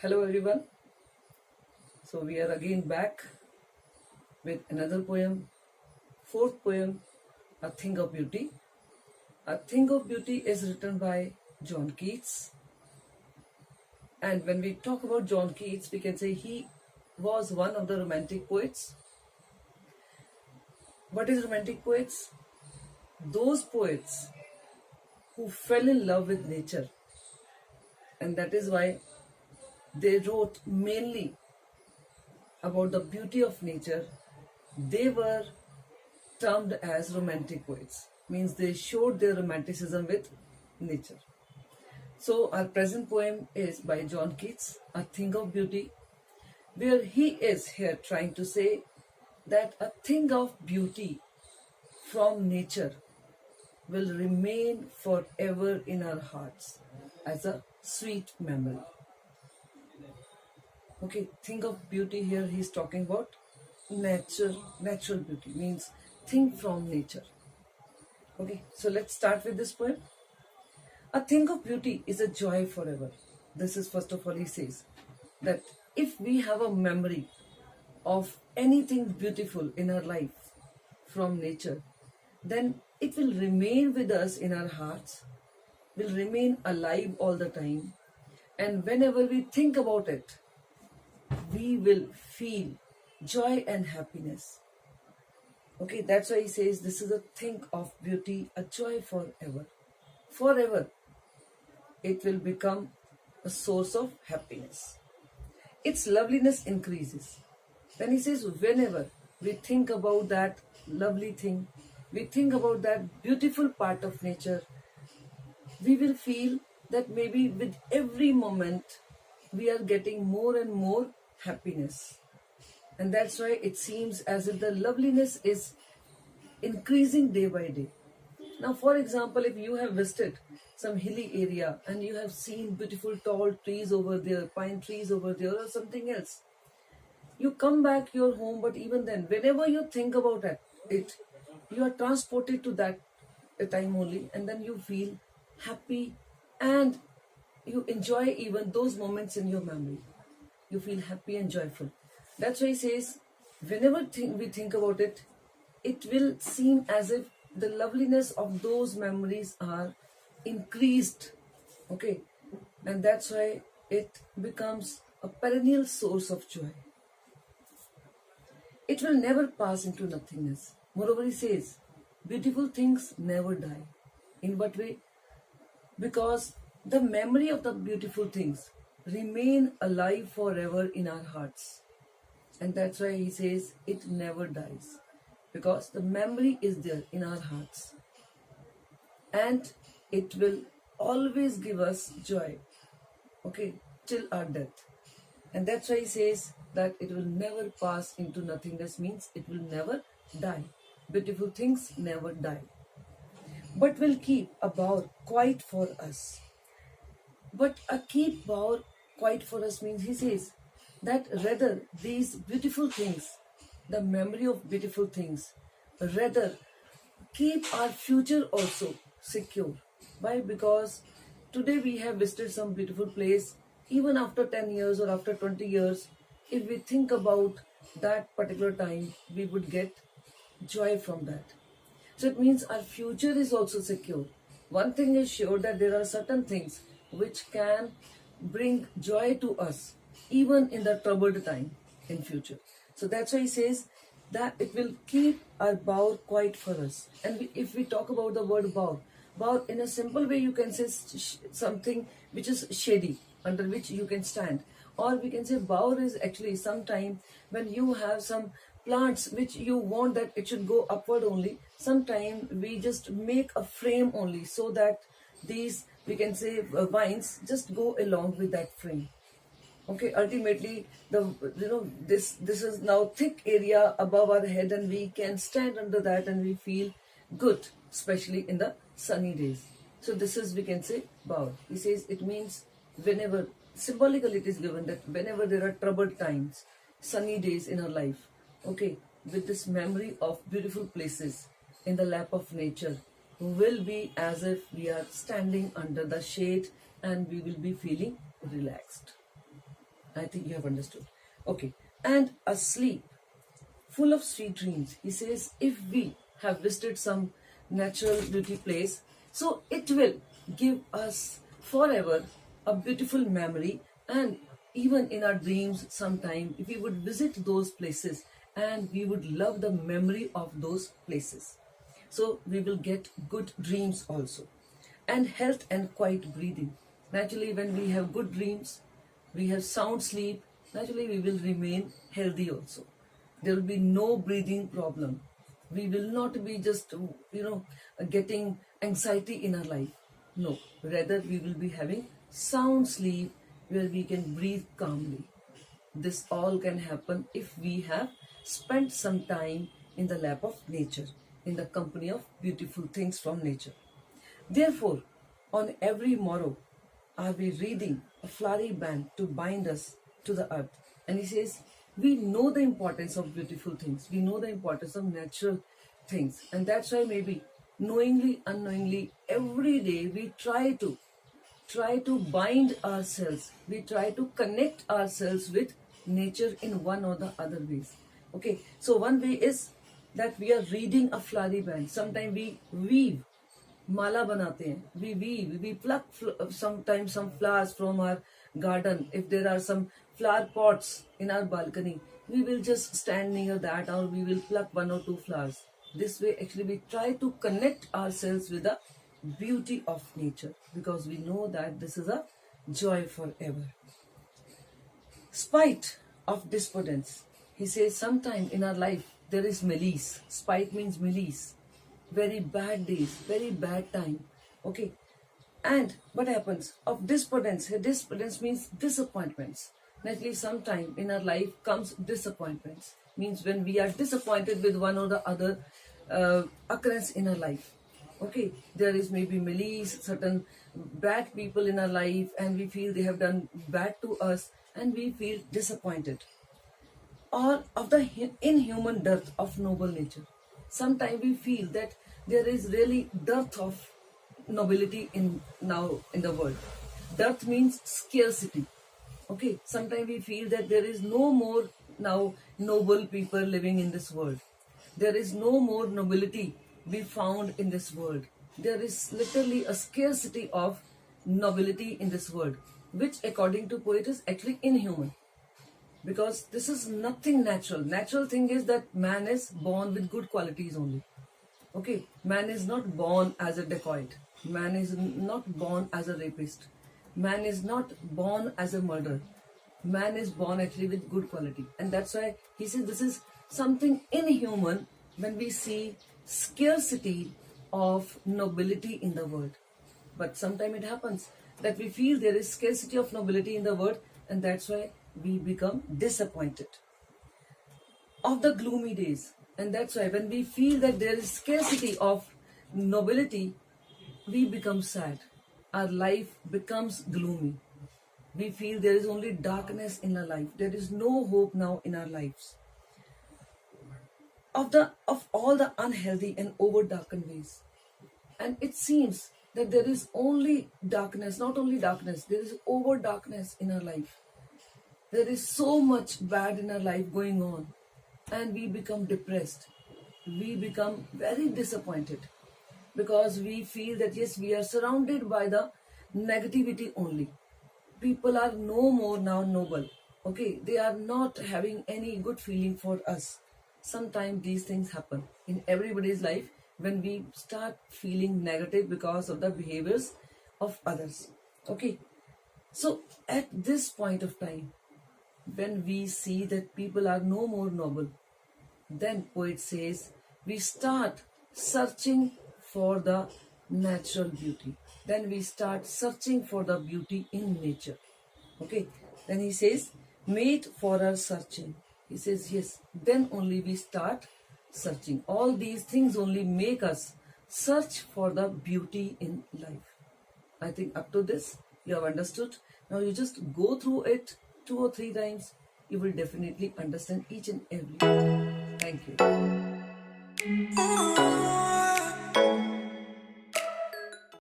Hello everyone. So we are again back with another poem, fourth poem, A Thing of Beauty. A Thing of Beauty is written by John Keats. And when we talk about John Keats, we can say he was one of the romantic poets. What is romantic poets? Those poets who fell in love with nature. And that is why they wrote mainly about the beauty of nature. They were termed as romantic poets, means they showed their romanticism with nature. So our present poem is by John Keats, A Thing of Beauty, where he is here trying to say that a thing of beauty from nature will remain forever in our hearts as a sweet memory. Okay, thing of beauty here he's talking about natural beauty, means thing from nature. Okay, so let's start with this poem. A thing of beauty is a joy forever. This is first of all he says that if we have a memory of anything beautiful in our life from nature, then it will remain with us in our hearts, will remain alive all the time, and whenever we think about it, we will feel joy and happiness. Okay, that's why he says this is a thing of beauty, a joy forever. Forever, it will become a source of happiness. Its loveliness increases. Then he says, whenever we think about that lovely thing, we think about that beautiful part of nature, we will feel that maybe with every moment we are getting more and more happiness. And that's why it seems as if the loveliness is increasing day by day. Now, for example, if you have visited some hilly area and you have seen beautiful tall trees over there, pine trees over there or something else, you come back your home, but even then, whenever you think about it, you are transported to that time only, and then you feel happy and you enjoy even those moments in your memory. You feel happy and joyful. That's why he says, whenever we think about it, it will seem as if the loveliness of those memories are increased. Okay, and that's why it becomes a perennial source of joy. It will never pass into nothingness. Moreover, he says, beautiful things never die. In what way? Because the memory of the beautiful things remain alive forever in our hearts. And that's why he says it never dies. Because the memory is there in our hearts. And it will always give us joy. Okay, till our death. And that's why he says that it will never pass into nothingness, means it will never die. Beautiful things never die. But will keep a bower quiet for us. But a keep bower quiet for us means he says that rather these beautiful things, the memory of beautiful things, rather keep our future also secure. Why? Because today we have visited some beautiful place, even after 10 years or after 20 years, if we think about that particular time, we would get joy from that. So it means our future is also secure. One thing is sure, that there are certain things which can bring joy to us even in the troubled time in future. So that's why he says that it will keep our bower quiet for us. And if we talk about the word bower in a simple way, you can say something which is shady, under which you can stand. Or we can say bower is actually sometime when you have some plants which you want that it should go upward only. Sometime we just make a frame only, so that these, we can say, vines just go along with that frame. Okay, ultimately this is now thick area above our head, and we can stand under that and we feel good, especially in the sunny days. So this is, we can say, bower. He says it means whenever, symbolically it is given that whenever there are troubled times, sunny days in our life, okay, with this memory of beautiful places in the lap of nature, will be as if we are standing under the shade and we will be feeling relaxed. I think you have understood. Okay. And a sleep full of sweet dreams. He says, if we have visited some natural beauty place, so it will give us forever a beautiful memory. And even in our dreams, sometime if we would visit those places, and we would love the memory of those places, so we will get good dreams also. And health and quiet breathing. Naturally, when we have good dreams, we have sound sleep, naturally we will remain healthy also. There will be no breathing problem. We will not be just, getting anxiety in our life. No, rather we will be having sound sleep where we can breathe calmly. This all can happen if we have spent some time in the lap of nature, in the company of beautiful things from nature. Therefore, on every morrow are we reading a flowery band to bind us to the earth. And he says, we know the importance of beautiful things. We know the importance of natural things. And that's why maybe knowingly, unknowingly, every day we try to bind ourselves. We try to connect ourselves with nature in one or the other ways. Okay, so one way is that we are reading a flowery band. Sometimes we weave, माला बनाते हैं, we pluck sometimes some flowers from our garden. If there are some flower pots in our balcony, we will just stand near that, or we will pluck one or two flowers. This way actually we try to connect ourselves with the beauty of nature, because we know that this is a joy forever. Spite of despondence. He says sometime in our life there is malice. Spite means malice. Very bad days, very bad time. Okay. And what happens? Of despondence. Despondence means disappointments. Naturally, sometime in our life comes disappointments. Means when we are disappointed with one or the other occurrence in our life. Okay. There is maybe malice, certain bad people in our life, and we feel they have done bad to us, and we feel disappointed. Or of the inhuman dearth of noble nature. Sometimes we feel that there is really dearth of nobility in the world. Dearth means scarcity. Okay, sometimes we feel that there is no more now noble people living in this world. There is no more nobility be found in this world. There is literally a scarcity of nobility in this world, which according to poet is actually inhuman. Because this is nothing natural. Natural thing is that man is born with good qualities only. Okay, man is not born as a dacoit. Man is not born as a rapist. Man is not born as a murderer. Man is born actually with good quality. And that's why he says this is something inhuman when we see scarcity of nobility in the world. But sometimes it happens that we feel there is scarcity of nobility in the world, and that's why we become disappointed. Of the gloomy days. And that's why when we feel that there is scarcity of nobility, we become sad. Our life becomes gloomy. We feel there is only darkness in our life. There is no hope now in our lives. Of all the unhealthy and over darkened ways. And it seems that there is only darkness, not only darkness, there is over darkness in our life. There is so much bad in our life going on, and we become depressed. We become very disappointed because we feel that yes, we are surrounded by the negativity only. People are no more now noble. Okay, they are not having any good feeling for us. Sometimes these things happen in everybody's life when we start feeling negative because of the behaviors of others. Okay, so at this point of time, when we see that people are no more noble, then poet says we start searching for the natural beauty. Then we start searching for the beauty in nature. Okay, then he says, mate for our searching. He says, yes, then only we start searching. All these things only make us search for the beauty in life. I think up to this, you have understood. Now you just go through it 2 or 3 times. You will definitely understand each and every. Thank you.